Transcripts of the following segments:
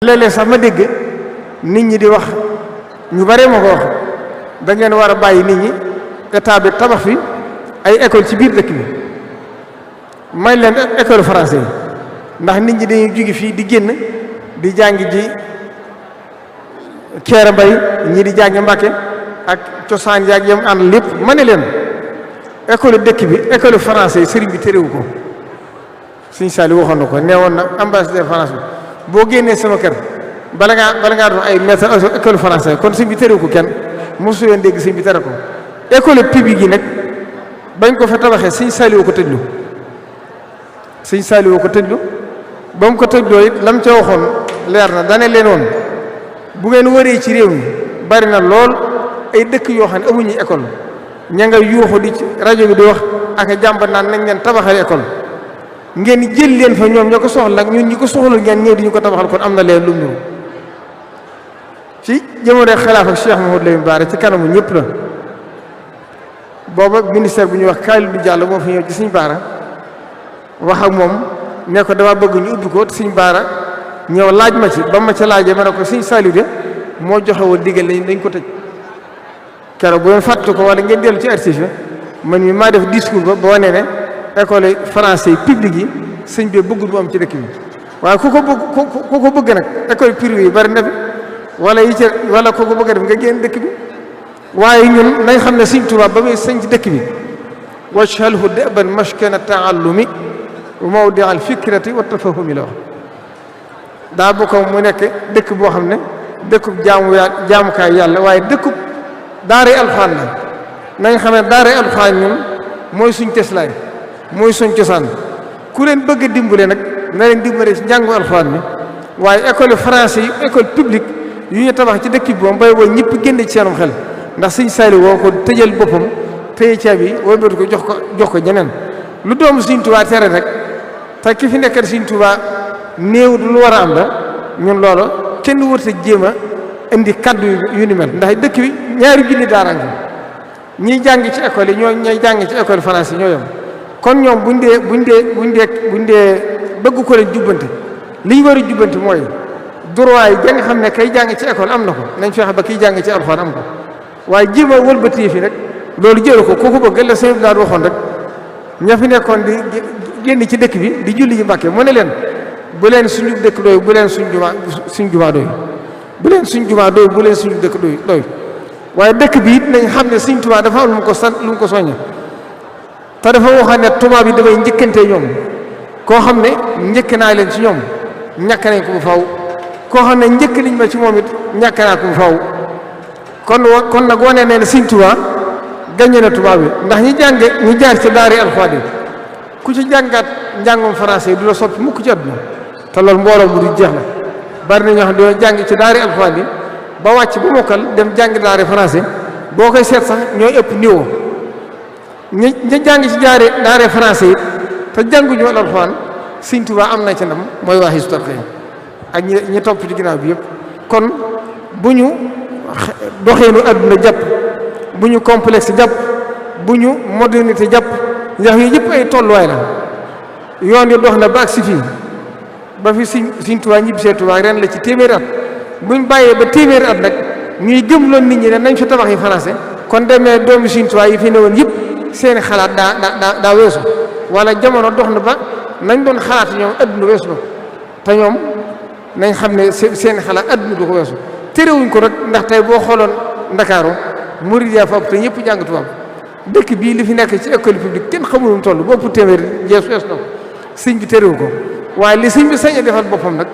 léeg-léeg sax ma dégg nit ñi di wax ñu bare ma ko wax da ngeen war a bàyyi nit ñi état bi tabax fi ay école ci biir dëkk bi may leen école français yi ndax nit ñi dañuy jóge fii di génn di jàngi ji Kéré Mbay ñii di jàngi Mbàkke ak cosaan yaag yam ànd lépp ma ne leen école dëkk bi école français yi sëriñ bi téréwu ko Sëriñ Saliou waxoon na ko nee woon na ambassadeur France bi boo génnee sama kër bala ngaa def ay maître école français kon sëriñ bi téréwu ko kenn mosu leen dégg sëriñ bi tere ko école publique yi nag bañ ko fa tabaxee Sëriñ Saliou ko tëjlu Sëriñ Saliou ko tëjlu ba mu ko tëjloo it lam ca waxoon leer na dane leen woon bu ngeen wëree ci réew mi bari na lool ay dëkk yoo xam ne amuñu école ña nga yuuxu di ci rajo bi di wax ak jàmbat naan nañ leen tabaxal école ngeen jël leen fa ñoom ñoo ko soxla nag ñun ñi ko soxla ngeen ñëw di ñu ko tabaxal kon am na leen lu mu ci jamono xilaaf ak Cheikh Mouhamadou Lamine Bara ci kanamu ñëpp la booba ministère bu ñuy wax Kalidou Diallo moo fi ñëw ci Sëriñ Bara wax ak moom ne ko dama bëgg ñu ubbi ko Sëriñ Bara ñëw laaj ma ci ba ma ca laajee ma ne ko Sëriñ Saliou de moo joxe woon digal dañ ko tëj keroog bu ngeen fàttali ko wala ngeen dellu ci archive man mi maa def discours ba wane ne école français publique yi sëñ bi bëggul bu am ci dëkk bi waaye ku ko bëgg nag école privée yi bari na fi wala yi ca wala ku ko bëgg def nga génn dëkk bi waaye ñun nañ xam ne Sëñ Tuubaa ba muy sëñ ci dëkk bi waj'alhu da'ban maskana ta'allumi wa mawdi'a al-fikrati wa tafahumi la wax daa bokk mu nekk dëkk boo xam ne dëkkub jaamukaay yàlla waaye dëkkub daaray alxuraan la nañ xam ne daaray alxuraan ñun mooy suñ teslaay mooy suñ cosaan ku leen bëgg a dimbale nag na leen dimbale ci njàngu alxuraan bi waaye école français yi école publique yu ñu tabax ci dëkk bi moom bay boo ñëpp génne ci seenum xel ndax Sëñ Saliou woo ko tëjal boppam téye caabi wala dootu ko jox ko ñeneen lu doomu Sëñ Tuubaa tere rek te ki fi nekkal Sëñ Tuubaa néew lu war a am la ñun loolu kenn wërta jéem a indi kaddu yu ni mel ndax dëkk bi ñaari junni daara ñiy jàng ci école yi ñooy jàng ci école français yi ñoo yem kon ñoom buñ dee bëgg ko leen jubbante li ñu war a jubbante mooy droit yi nga xam ne kay jàng ci école am na ko nañ fexe ba kiy jàng ci alxuraan am ko waaye jéem a wëlbati fi rek loolu jëru ko kooku bëgg la sëñ daal waxoon rek ña fi nekkoon di génn ci dëkk bi di julli ji Mbàkke mu ne leen bu leen suñu dëkk doy bu leen suñ jumaa doy bu leen suñ jumaa doy bu leen suñu dëkk doy waaye dëkk bi it nañ xam ne Sëñ Tuubaa dafa am lu mu ko sant lu mu ko soññe te dafa waxoon ne tubaab yi damay njëkkante ñoom koo xam ne njëkk naa leen ci ñoom ñàkk nañ ko bu faw koo xam ne njëkk liñ ma ci moom it ñàkk naa ko bu faw kon nag wane ne Sëñ Tuubaa gañe na tubaab yi ndax ñi jaar ci daari alxuraan yi ku ci jàngaat njàngum français du la soppi mukk ci àdduna te loolu mbooloo bu du jeex la bari na ñoo xam ne dañoo jàng ci daari alxuraan yi ba wàcc ba mokkal dem jàng daari français boo koy seet sax ñooy ëpp niveau ñi jàng ci daari français yi te jànguñu alxuraan Sëñ Tuubaa am na ci ndam mooy waa Hizbut Tarqiyyah ak ñi topp ci ginnaaw bi yëpp kon bu ñu doxeenu àdduna jàpp bu ñu complexe jàpp bu ñu modernité jàpp ndax yooyu yëpp ay tolluwaay la yoon yi dox na ba ak si fii ba fi Sëñ Tuubaa ñibbisee Tuubaa ren la ci téeméeri at buñ bàyyee ba téeméeri at nag ñuy gëmloon nit ñi ne nañ fi tabax yi français kon demee doomu Sëñ Tuubaa yi fi newoon yëpp seeni xalaat daa weesu wala jamono dox na ba nañ doon xalaat ñoom adduna weesu na te ñoom nañ xam ne seeni xalaat adduna du ko weesu terewuñ ko rek ndax tey boo xooloon Ndakaaru murid yaa fa ëpp te ñëpp jàng tubaab dëkk bii li fi nekk ci école publique kenn xamul nu mu toll bopp téeméer weesu na ko sëñ bi terewu ko waaye li sëñ bi sañ a defal boppam nag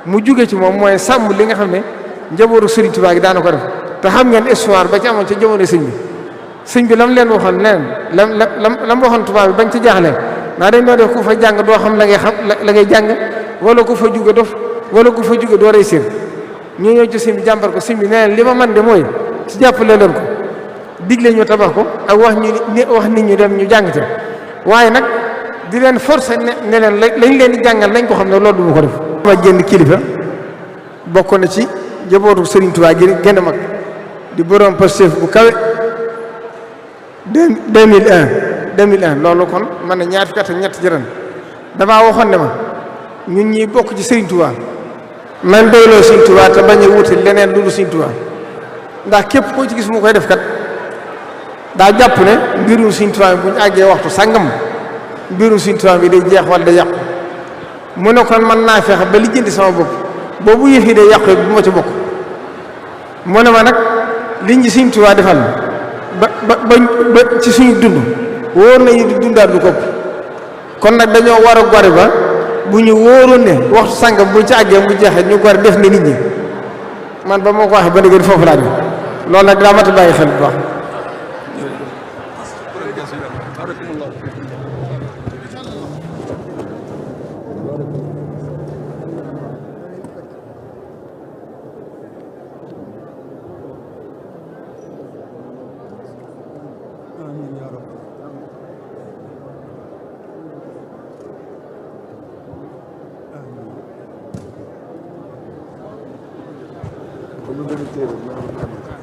mu jóge ci moom mooy sàmm li nga xam ne njabootu Sëriñ Tuubaa gi daana ko def te xam ngeen histoire ba ci amoon ca jamono sëñ bi lam leen waxoon lam waxoon tubaab bi bañ ci jaaxlee naa dañ doon def ku fa jàng doo xam la ngay jàng wala ku fa jóge dof wala ku fa jóge doo réussir ñu ñëw ci sëñ bi jàmbar ko sëñ bi nee leen li ma man de mooy ci jàppale leen ko digle ñu tabax ko ak wax nit ñu dem ñu jàng te waaye nag di leen forcer ne leen lañ leen di jàngal nañ ko xam ne loolu du ma ko def. ma génn kilifa bokk na ci njabootu Serigne Touba gi gën a mag di borom Pastef bu kawe 2001 loolu kon man na ñaar fukki at ak ñett jërën damaa waxoon ne ma ñun ñi bokk ci Serigne Touba man doyloo Sëñ Tuubaa te bañ a wuti leneen lu dul Sëñ Tuubaa ndax képp koo ci gis mu koy def kat daa jàpp ne mbirum Sëñ Tuubaa bu ñu àggee waxtu sàngam mbirum Sëñ Tuubaa bi day jeex wala day yàqu mu ne kon mën naa fexe ba lijjanti sama bopp boobu yëf yi day yàqu bu ma ci bokk mu ne ma nag liñ ci Sëñ Tuubaa defal ba ci suñu dund wóor nañu di dundaat lu ko kon nag dañoo war a gore ba bu ñu wóoroon ne waxtu sàngam buñ ci àggee mu jeexee ñu gore def ne nit ñi man ba moo ko waxee ba léegi foofu laa ne loolu nag daa mat a bàyyi xel bu baax. Bunu da bitirelim.